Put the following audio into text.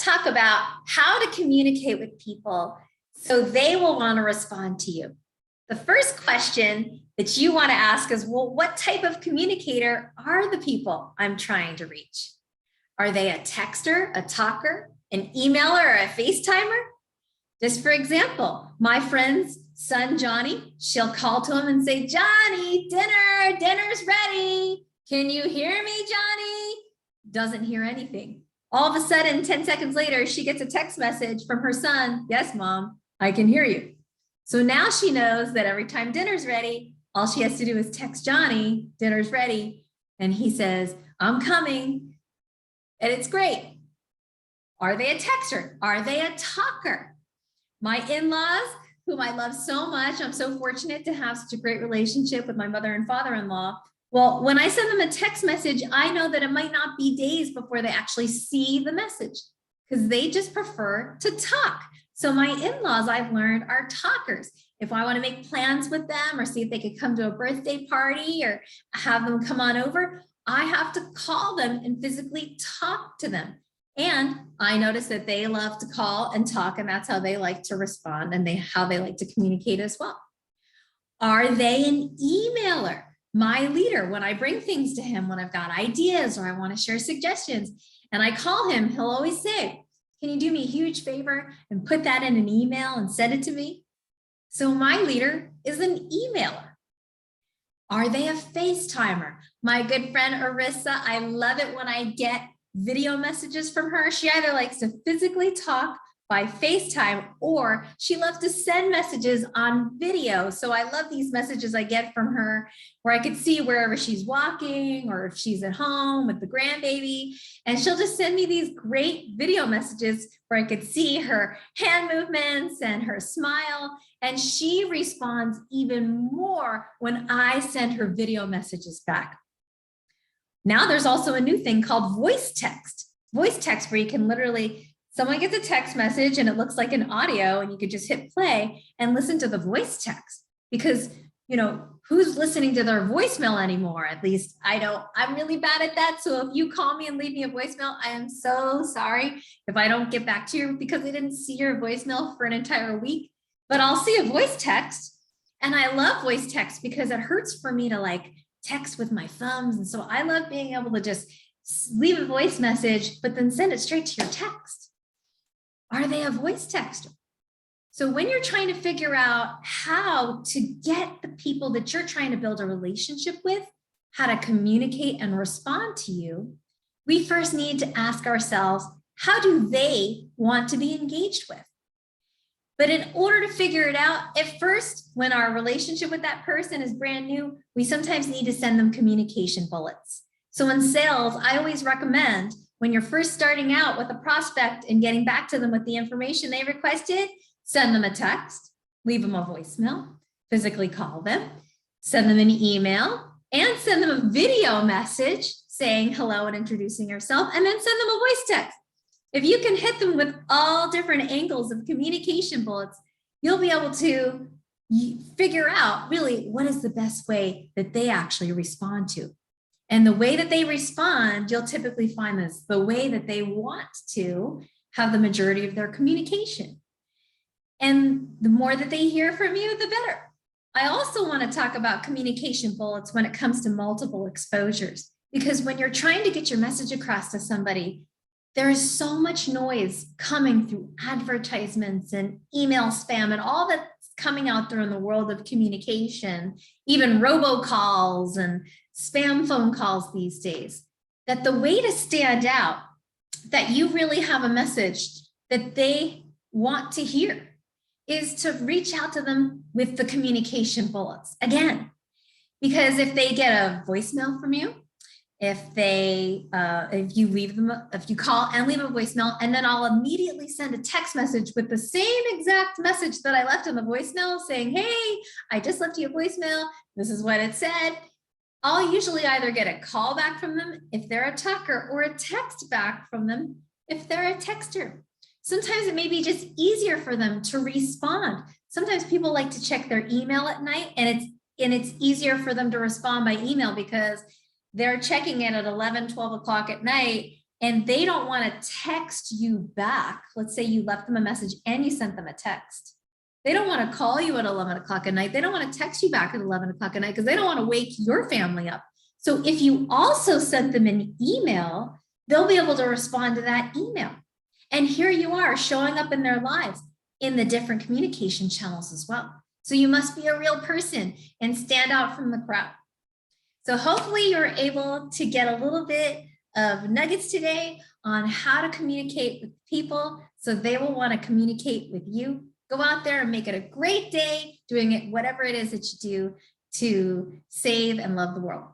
let's talk about how to communicate with people so they will want to respond to you. The first question that you want to ask is, well, what type of communicator are the people I'm trying to reach? Are they a texter, a talker, an emailer, or a FaceTimer? Just for example, my friend's son, Johnny, she'll call to him and say, Johnny, dinner's ready. Can you hear me, Johnny? Doesn't hear anything. All of a sudden, 10 seconds later, she gets a text message from her son. Yes, Mom, I can hear you. So now she knows that every time dinner's ready, all she has to do is text Johnny, dinner's ready. And he says, I'm coming. And it's great. Are they a texter? Are they a talker? My in-laws, whom I love so much, I'm so fortunate to have such a great relationship with my mother and father-in-law. Well, when I send them a text message, I know that it might not be days before they actually see the message because they just prefer to talk. So my in-laws, I've learned, are talkers. If I want to make plans with them or see if they could come to a birthday party or have them come on over, I have to call them and physically talk to them. And I notice that they love to call and talk, and that's how they like to respond and how they like to communicate as well. Are they an emailer? My leader, when I bring things to him, when I've got ideas or I want to share suggestions and I call him, he'll always say, can you do me a huge favor and put that in an email and send it to me? So my leader is an emailer. Are they a FaceTimer? My good friend Arissa, I love it when I get video messages from her. She either likes to physically talk by FaceTime or she loves to send messages on video. So I love these messages I get from her where I could see wherever she's walking or if she's at home with the grandbaby. And she'll just send me these great video messages where I could see her hand movements and her smile. And she responds even more when I send her video messages back. Now there's also a new thing called voice text. Voice text where you can literally, someone gets a text message and it looks like an audio and you could just hit play and listen to the voice text because, you know, who's listening to their voicemail anymore? At least I know I'm really bad at that. So if you call me and leave me a voicemail, I am so sorry if I don't get back to you because I didn't see your voicemail for an entire week, but I'll see a voice text. And I love voice text because it hurts for me to like text with my thumbs. And so I love being able to just leave a voice message, but then send it straight to your text. Are they a voice texter? So when you're trying to figure out how to get the people that you're trying to build a relationship with, how to communicate and respond to you, we first need to ask ourselves, how do they want to be engaged with? But in order to figure it out, at first, when our relationship with that person is brand new, we sometimes need to send them communication bullets. So in sales, I always recommend when you're first starting out with a prospect and getting back to them with the information they requested, send them a text, leave them a voicemail, physically call them, send them an email, and send them a video message saying hello and introducing yourself, and then send them a voice text. If you can hit them with all different angles of communication bullets, you'll be able to figure out really what is the best way that they actually respond to. And the way that they respond, you'll typically find this, the way that they want to have the majority of their communication. And the more that they hear from you, the better. I also want to talk about communication bullets when it comes to multiple exposures, because when you're trying to get your message across to somebody, there is so much noise coming through advertisements and email spam and all that's coming out there in the world of communication, even robocalls and spam phone calls these days, that the way to stand out, that you really have a message that they want to hear, is to reach out to them with the communication bullets. Again, because if they get a voicemail from you, if you call and leave a voicemail, and then I'll immediately send a text message with the same exact message that I left in the voicemail saying, hey, I just left you a voicemail. This is what it said. I'll usually either get a call back from them if they're a talker or a text back from them if they're a texter. Sometimes it may be just easier for them to respond. Sometimes people like to check their email at night and it's easier for them to respond by email because they're checking it at 11, 12 o'clock at night and they don't want to text you back. Let's say you left them a message and you sent them a text. They don't want to call you at 11 o'clock at night. They don't want to text you back at 11 o'clock at night because they don't want to wake your family up. So if you also sent them an email, they'll be able to respond to that email. And here you are showing up in their lives in the different communication channels as well. So you must be a real person and stand out from the crowd. So hopefully you're able to get a little bit of nuggets today on how to communicate with people so they will want to communicate with you. Go out there and make it a great day doing it, whatever it is that you do to save and love the world.